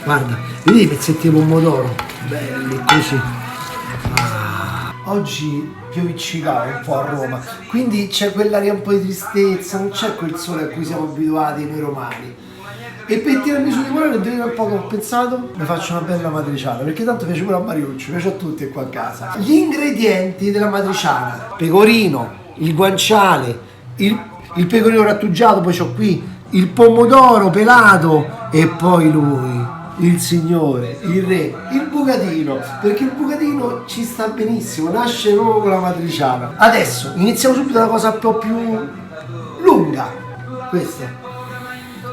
Guarda, vedi i pezzetti di pomodoro? Belli così. Oggi pioviccicava un po' a Roma, quindi c'è quell'aria un po' di tristezza, non c'è quel sole a cui siamo abituati noi romani. E per il tiramisù di Milano, devo dire un po' che ho pensato, mi faccio una bella matriciana, perché tanto piace pure a Mariuccio, piace a tutti qua a casa. Gli ingredienti della matriciana: pecorino, il guanciale, il pecorino grattugiato, poi c'ho qui il pomodoro pelato e poi lui, il signore, il re, il bucatino, perché il bucatino ci sta benissimo, nasce proprio con la matriciana. Adesso iniziamo subito una cosa un po' più lunga, questa.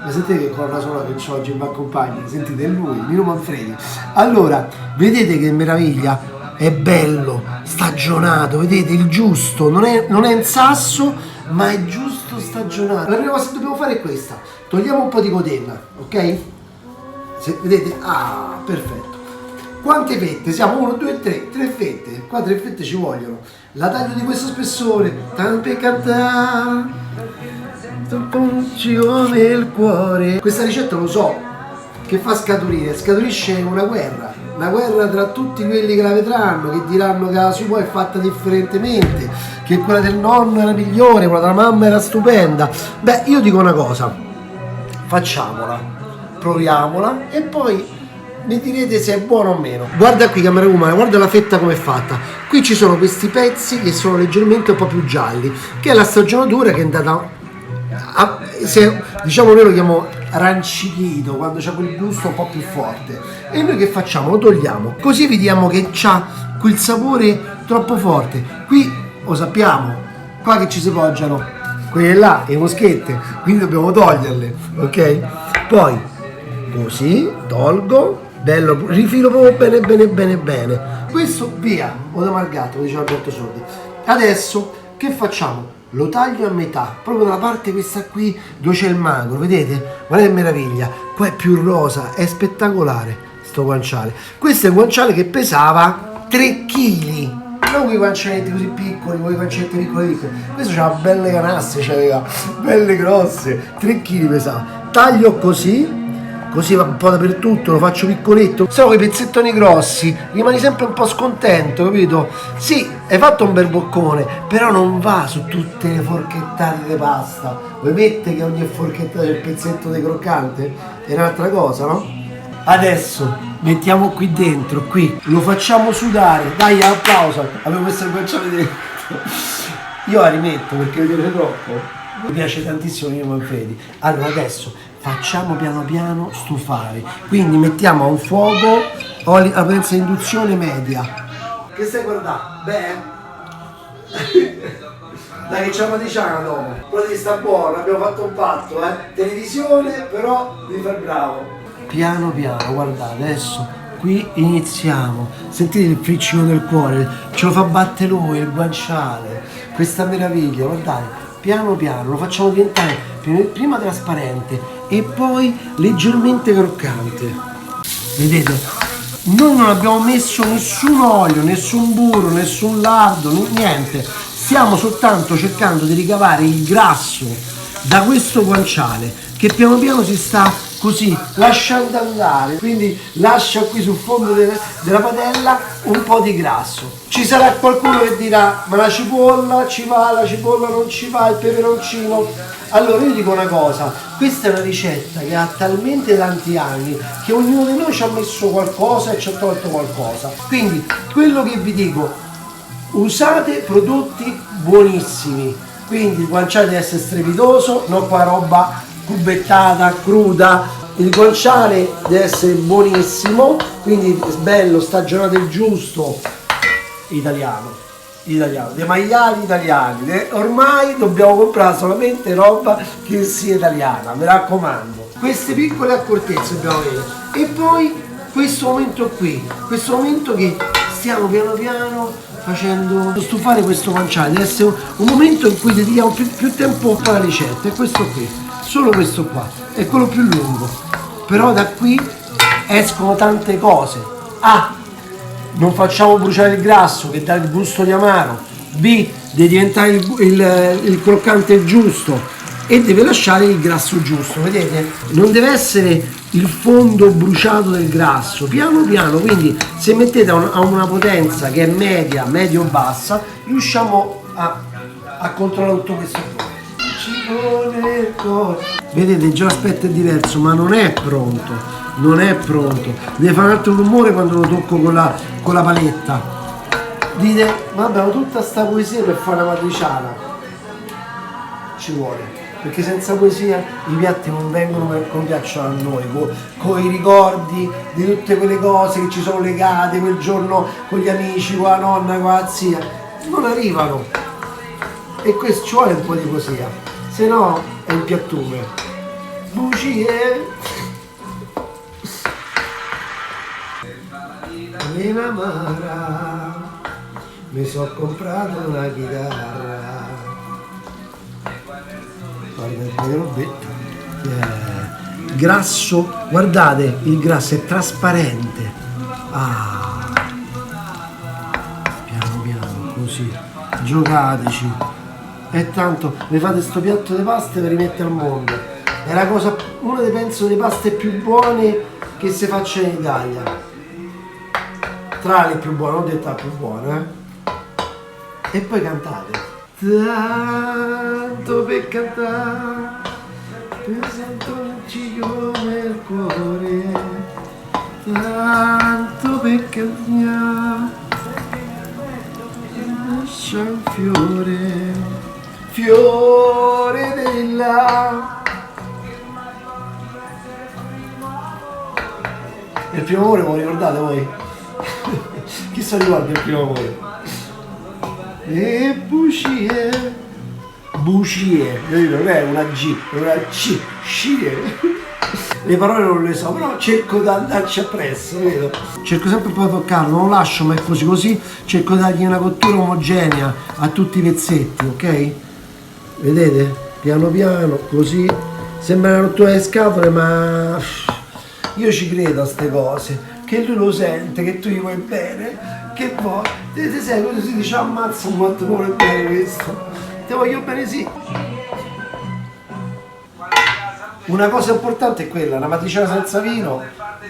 Ma sentite che colonna sonora che c'ho oggi mi accompagna? Sentite, è lui, Nino Manfredi. Allora, vedete che meraviglia? È bello, stagionato, vedete, il giusto, non è in sasso, ma è giusto stagionato. La prima cosa che dobbiamo fare è questa: togliamo un po' di cotenna, ok? Vedete? Ah, perfetto. Quante fette? Siamo 1, 2, 3, 3 fette. Qua 3 fette ci vogliono. La taglio di questo spessore, tanto per cantare. Ci vuole il cuore. Questa ricetta lo so che fa scaturire, scaturisce una guerra tra tutti quelli che la vedranno, che diranno che la sua è fatta differentemente, che quella del nonno era migliore, quella della mamma era stupenda. Beh, io dico una cosa: facciamola, proviamola e poi mi direte se è buono o meno. Guarda qui, camera umana, guarda la fetta come è fatta. Qui ci sono questi pezzi che sono leggermente un po' più gialli, che è la stagionatura che è andata diciamo, noi lo chiamiamo rancichito, quando c'è quel gusto un po' più forte. E noi che facciamo? Lo togliamo, così vediamo che c'ha quel sapore troppo forte. Qui lo sappiamo, qua che ci si poggiano quelle là, le moschette, quindi dobbiamo toglierle, ok? Poi così tolgo, bello, rifilo proprio bene. Questo via, o da Margato, diceva Alberto Sordi. Adesso che facciamo? Lo taglio a metà, proprio dalla parte questa qui dove c'è il magro, vedete? Guarda che meraviglia, qua è più rosa, è spettacolare sto guanciale. Questo è un guanciale che pesava 3 kg, non quei guancialetti così piccoli, quei guancialetti piccoli. Questo c'aveva belle canasse, c'aveva belle grosse, 3 kg pesava. Taglio così va un po' dappertutto, lo faccio piccoletto. Se no quei pezzettoni grossi rimani sempre un po' scontento, capito? Sì, hai fatto un bel boccone, però non va su tutte le forchettate di pasta. Vuoi mettere che ogni forchettata c'è il pezzetto di croccante? È un'altra cosa, no? Adesso mettiamo qui dentro, qui lo facciamo sudare. Dai, a pausa, avevo messo il guanciale dentro. Io la rimetto perché mi piace troppo. Mi piace tantissimo Nino Manfredi. Allora adesso facciamo piano piano stufare, quindi mettiamo a un fuoco a potenza di induzione media. Che stai guardando? Beh, dai che c'è una matriciana dopo, però devi sta buono, abbiamo fatto un patto, televisione, però devi far bravo. Piano piano, guardate, adesso qui iniziamo, sentite il friccico del cuore, ce lo fa battere lui, il guanciale, questa meraviglia, guardate. Piano piano lo facciamo diventare prima trasparente e poi leggermente croccante. Vedete? Noi non abbiamo messo nessun olio, nessun burro, nessun lardo, niente. Stiamo soltanto cercando di ricavare il grasso da questo guanciale che piano piano si sta così lasciando andare, quindi lascia qui sul fondo della padella un po' di grasso. Ci sarà qualcuno che dirà: ma la cipolla ci va, la cipolla non ci va, il peperoncino. Allora io dico una cosa: questa è una ricetta che ha talmente tanti anni che ognuno di noi ci ha messo qualcosa e ci ha tolto qualcosa. Quindi quello che vi dico: usate prodotti buonissimi. Quindi il guanciale deve essere strepitoso, non qua roba cubettata, cruda. Il guanciale deve essere buonissimo, quindi bello, stagionato il giusto, italiano, dei maiali italiani. Ormai dobbiamo comprare solamente roba che sia italiana, mi raccomando. Queste piccole accortezze dobbiamo avere. E poi questo momento qui, questo momento che stiamo piano piano facendo stufare questo guanciale, deve essere un momento in cui dedichiamo più tempo alla ricetta. E questo qui, solo questo qua, è quello più lungo. Però da qui escono tante cose. A, non facciamo bruciare il grasso che dà il gusto di amaro. B, deve diventare il croccante giusto. e deve lasciare il grasso giusto, vedete? Non deve essere il fondo bruciato del grasso, piano piano, quindi se mettete a una potenza che è media, medio-bassa, riusciamo a controllare tutto questo. Vedete, già l'aspetto è diverso, ma non è pronto, non è pronto. Deve fare un altro rumore quando lo tocco con la paletta. Dite, ma abbiamo tutta sta poesia per fare una matriciana. Ci vuole, perché senza poesia i piatti non vengono come piacciono a noi, con i ricordi di tutte quelle cose che ci sono legate quel giorno con gli amici, con la nonna, con la zia, non arrivano. E questo ci vuole un po' di poesia, se no è un piattume. Bugie. Amara, mi sono comprato una chitarra. Guarda che robetta. Grasso, guardate, il grasso è trasparente. Piano piano, così. Giocateci. E tanto vi fate sto piatto di pasta e vi rimette al mondo. È la cosa, una delle penso delle paste più buone che si faccia in Italia. Tra le più buone, non detta più buona, E poi cantate. Tanto per cantare, mi sento un ciglio nel cuore. Tanto per cantare, lascia un fiore della. Il primo amore ve lo ricordate voi? Chi se ricorda il primo amore? E bugie, non è una G, è una C, scie. Le parole non le so, però cerco di andarci appresso, vedo. Cerco sempre poi di toccarlo, non lo lascio, ma è così, cerco di dargli una cottura omogenea a tutti i pezzetti, ok? Vedete? Piano piano, così. Sembra una rottura di scatole, ma io ci credo a ste cose, che lui lo sente, che tu gli vuoi bene, che vuoi, te sei così, si dice ammazza quanto vuole bene questo, ti voglio bene sì. Una cosa importante è quella, una matriciana senza vino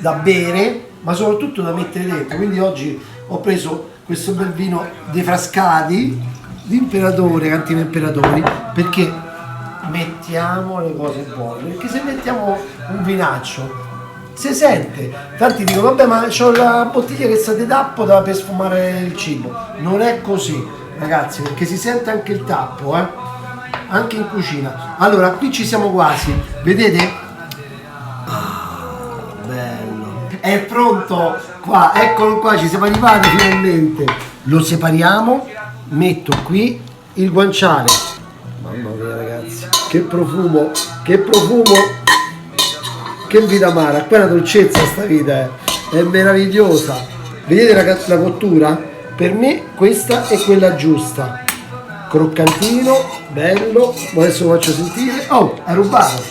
da bere, ma soprattutto da mettere dentro, quindi oggi ho preso questo bel vino dei Frascati, di Imperatore, Cantine Imperatori, perché mettiamo le cose buone, perché se mettiamo un vinaccio si sente, tanti dicono vabbè ma c'ho la bottiglia che sta di tappo per sfumare il cibo, non è così ragazzi, perché si sente anche il tappo, anche in cucina. Allora qui ci siamo quasi, vedete? Bello, è pronto qua, eccolo qua, ci siamo arrivati finalmente. Lo separiamo, metto qui il guanciale, mamma mia ragazzi, che profumo, che vita amara, qua è una dolcezza sta vita, è meravigliosa. Vedete la cottura? Per me questa è quella giusta, croccantino, bello. Adesso lo faccio sentire. Oh, è rubato,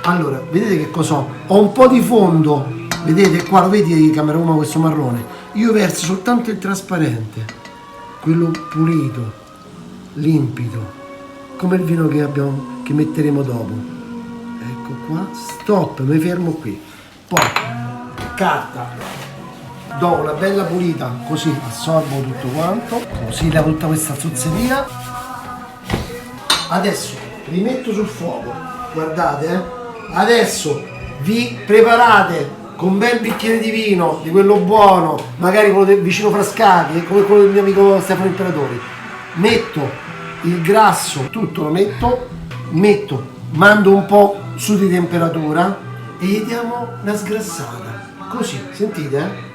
Allora, vedete che cos'ho? Ho un po' di fondo, vedete qua, lo vedi camera 1 questo marrone? Io verso soltanto il trasparente, quello pulito, limpido, come il vino che metteremo dopo. Ecco qua, stop, mi fermo qui. Poi carta, do una bella pulita, così assorbo tutto quanto, così levo tutta questa zozzeria. Adesso rimetto sul fuoco, guardate, adesso vi preparate con un bel bicchiere di vino, di quello buono, magari quello del vicino Frascati, come quello del mio amico Stefano Imperatori. Metto il grasso, tutto lo metto, mando un po' su di temperatura e gli diamo una sgrassata, così, sentite?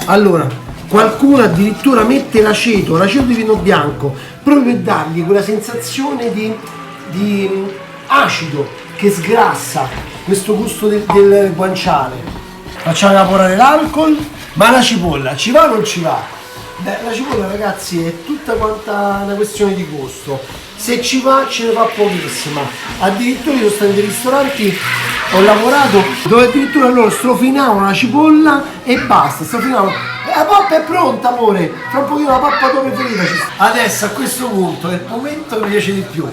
Allora, qualcuno addirittura mette l'aceto di vino bianco, proprio per dargli quella sensazione di acido che sgrassa questo gusto del guanciale. Facciamo evaporare l'alcol, ma la cipolla ci va o non ci va? Beh, la cipolla ragazzi è tutta quanta una questione di gusto, se ci va ce ne fa pochissima, addirittura io sono stato in ristoranti, ho lavorato dove addirittura loro strofinavano la cipolla e basta, strofinavano La pappa è pronta, amore. Tra un pochino la pappa tua preferita ci sta. Adesso a questo punto è il momento che mi piace di più.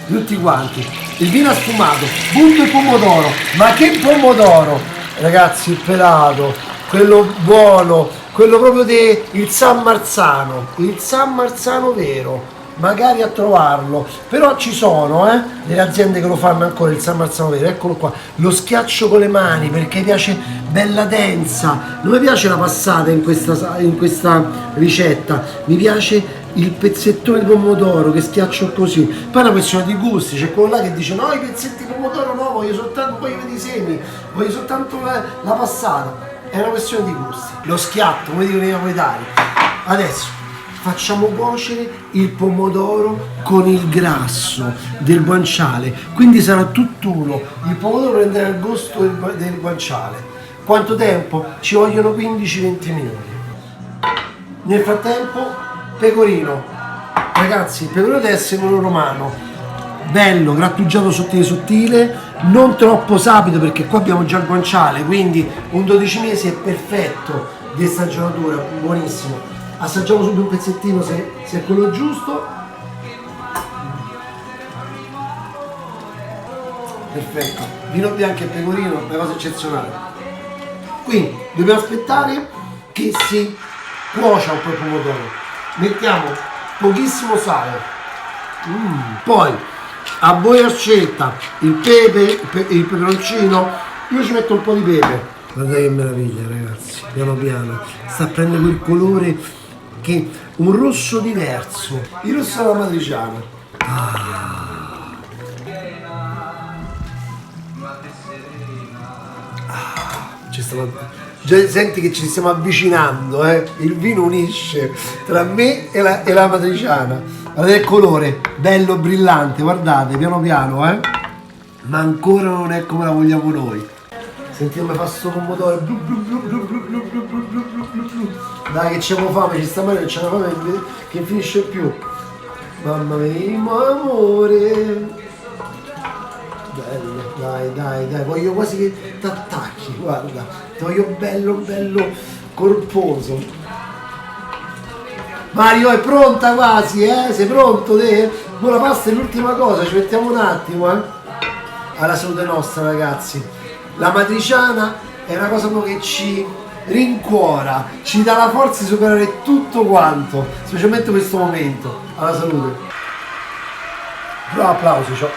Tutti quanti. Il vino sfumato, punto il pomodoro. Ma che pomodoro! Ragazzi, il pelato, quello buono, quello proprio del San Marzano. Il San Marzano vero. Magari a trovarlo, però ci sono delle aziende che lo fanno ancora il San Marzano vero, eccolo qua, lo schiaccio con le mani perché piace bella densa, non mi piace la passata in questa ricetta, mi piace il pezzettone di pomodoro che schiaccio così, poi è una questione di gusti, c'è quello là che dice no i pezzetti di pomodoro no, voglio soltanto poi i semi, voglio soltanto la passata, è una questione di gusti, lo schiatto come dicono i napoletani. Adesso facciamo cuocere il pomodoro con il grasso del guanciale, quindi sarà tutt'uno, il pomodoro prenderà il gusto del guanciale. Quanto tempo? Ci vogliono 15-20 minuti. Nel frattempo, pecorino. Ragazzi, il pecorino deve essere quello romano, bello, grattugiato sottile sottile, non troppo sapido perché qua abbiamo già il guanciale, quindi un 12 mesi è perfetto di stagionatura, buonissimo. Assaggiamo subito un pezzettino se è quello giusto. Perfetto, vino bianco e pecorino, una cosa eccezionale. Quindi dobbiamo aspettare che si cuocia un po' il pomodoro. Mettiamo pochissimo sale. Poi a voi a scelta il pepe, il peperoncino. Io ci metto un po' di pepe. Guardate che meraviglia, ragazzi, piano piano sta a prendere quel colore che un rosso diverso, il rosso alla matriciana. Già senti che ci stiamo avvicinando, il vino unisce tra me e la matriciana. Guardate il colore, bello brillante, guardate, piano piano, ma ancora non è come la vogliamo noi. Senti come fa sto pomodoro, blu blu blu blu blu blu blu blu blu blu blu. Dai che c'è fame, ci sta male, c'è una fame che finisce più. Mamma mia, amore. Bello, dai, voglio quasi che ti attacchi, guarda. Ti voglio bello corposo. Mario è pronta quasi, sei pronto te? Ora la pasta è l'ultima cosa, ci mettiamo un attimo, alla salute nostra ragazzi. La matriciana è una cosa che ci rincuora, ci dà la forza di superare tutto quanto, specialmente questo momento. Alla salute. Però applausi, ciao.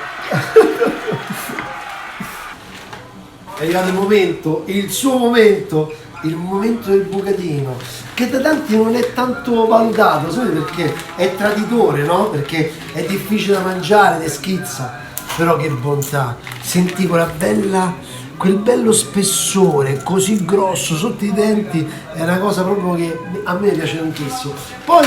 È arrivato il momento, il suo momento, il momento del bucatino, che da tanti non è tanto valutato, sapete perché? È traditore, no? Perché è difficile da mangiare, ne schizza, però che bontà, senti quella bella, quel bello spessore così grosso sotto i denti, è una cosa proprio che a me piace tantissimo. Poi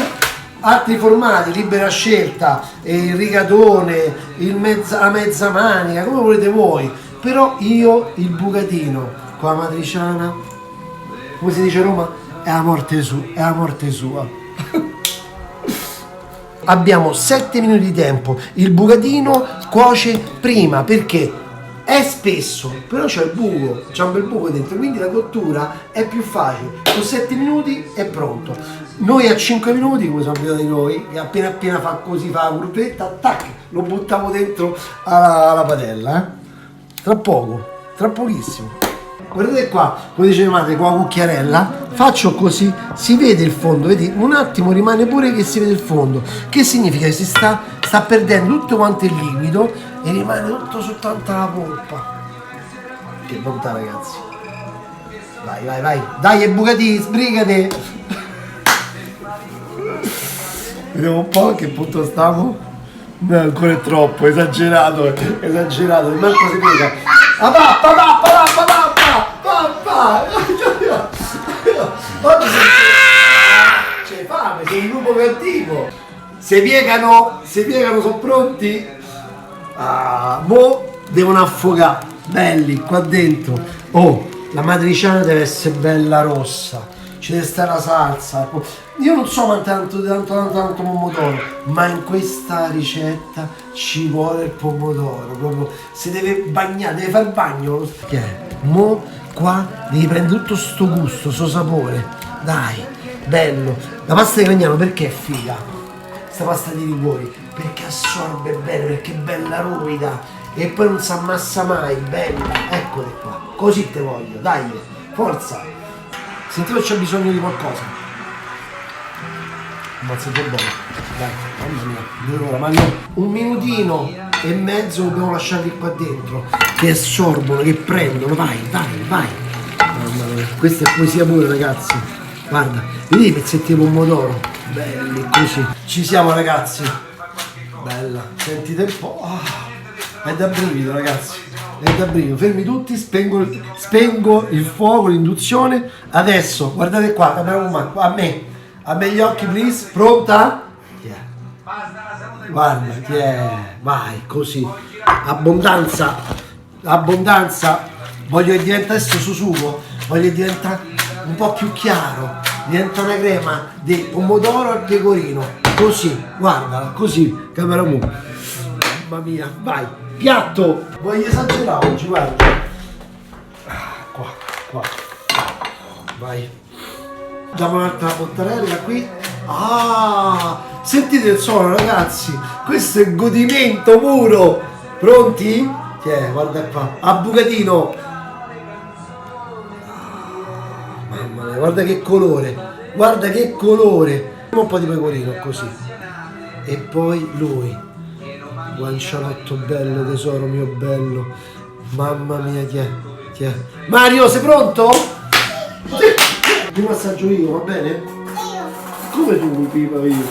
altri formati, libera scelta, il rigatone, la mezza manica, come volete voi, però io il bucatino con la matriciana, come si dice a Roma, è la morte sua. Abbiamo 7 minuti di tempo, il bucatino cuoce prima perché è spesso, però c'è il buco, c'è un bel buco dentro, quindi la cottura è più facile. Con 7 minuti è pronto. Noi a 5 minuti, come siamo abituati noi, che appena fa così, fa la curvetta, tac, lo buttiamo dentro alla padella, Tra pochissimo. Guardate qua, come dice mia madre, con la cucchiarella, faccio così, si vede il fondo, vedi? Un attimo rimane pure che si vede il fondo. Che significa? Che si sta perdendo tutto quanto il liquido e rimane tutto soltanto la polpa. Che bontà ragazzi. Vai. Dai e bucati, sbrigate. Vediamo un po' a che punto stiamo. No, ancora è troppo, esagerato, manco si piega. Papà! Oggi c'è fame, sei un lupo cattivo. Se piegano, sono pronti? Mo devono affogare, belli, qua dentro. Oh, la matriciana deve essere bella rossa, ci deve stare la salsa. Io non so tanto pomodoro, ma in questa ricetta ci vuole il pomodoro, proprio si deve bagnare, deve fare il bagno. Che è? Mo qua devi prendere tutto sto gusto, sto sapore. dai, bello. La pasta di Gragnano perché è figa? Questa pasta di Liguori, perché assorbe bene, perché è bella ruvida e poi non si ammassa mai, bella, eccole qua, così te voglio, dai, forza. Sentivo c'è bisogno di qualcosa. Ammazza che buono, dai, mamma mia, un minutino e mezzo dobbiamo lasciarli qua dentro, che assorbono, che prendono, vai. Mamma mia, questa è poesia pure, ragazzi. Guarda, vedi i pezzetti di pomodoro, belli così. Ci siamo, ragazzi. Bella, sentite un po'. È da brivido, ragazzi. È da brivido. Fermi tutti, spengo il fuoco, l'induzione. Adesso, guardate qua, a me gli occhi, please. Pronta? Yeah. Guarda, vai, così. Abbondanza. Voglio che diventa adesso sugo, voglio che diventa un po' più chiaro, diventa una crema di pomodoro al pecorino, così, guarda, così, camera mu. Mamma mia, vai, piatto, voglio esagerare oggi, guarda. Qua, vai. Diamo un'altra bottarella qui. Sentite il suono, ragazzi, questo è godimento puro. Pronti? Guarda qua, a bucatino. Mamma mia, guarda che colore, un po' di pecorino così, e poi lui, guancialotto bello, tesoro mio bello, mamma mia, chi è? Mario, sei pronto? Primo assaggio io, va bene? Come tu prima io?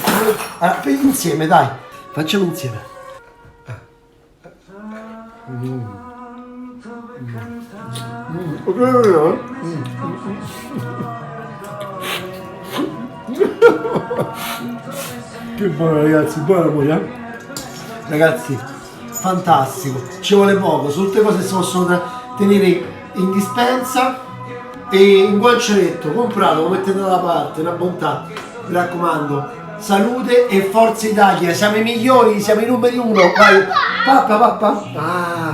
Allora, insieme, dai, facciamo insieme. Che buono, ragazzi, buona amore. Ragazzi, fantastico, ci vuole poco, sono tutte cose che si possono tenere in dispensa e in guancialetto, comprato, lo mettete da parte, una bontà, mi raccomando, salute e Forza Italia, siamo i migliori, siamo i numeri uno, vai, papà.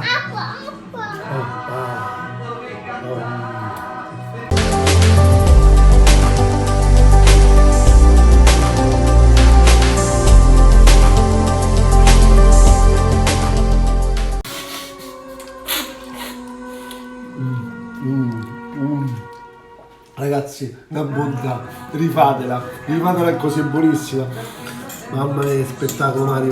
Ragazzi, una bontà, rifatela è così buonissima. Mamma mia, spettacolo Mario.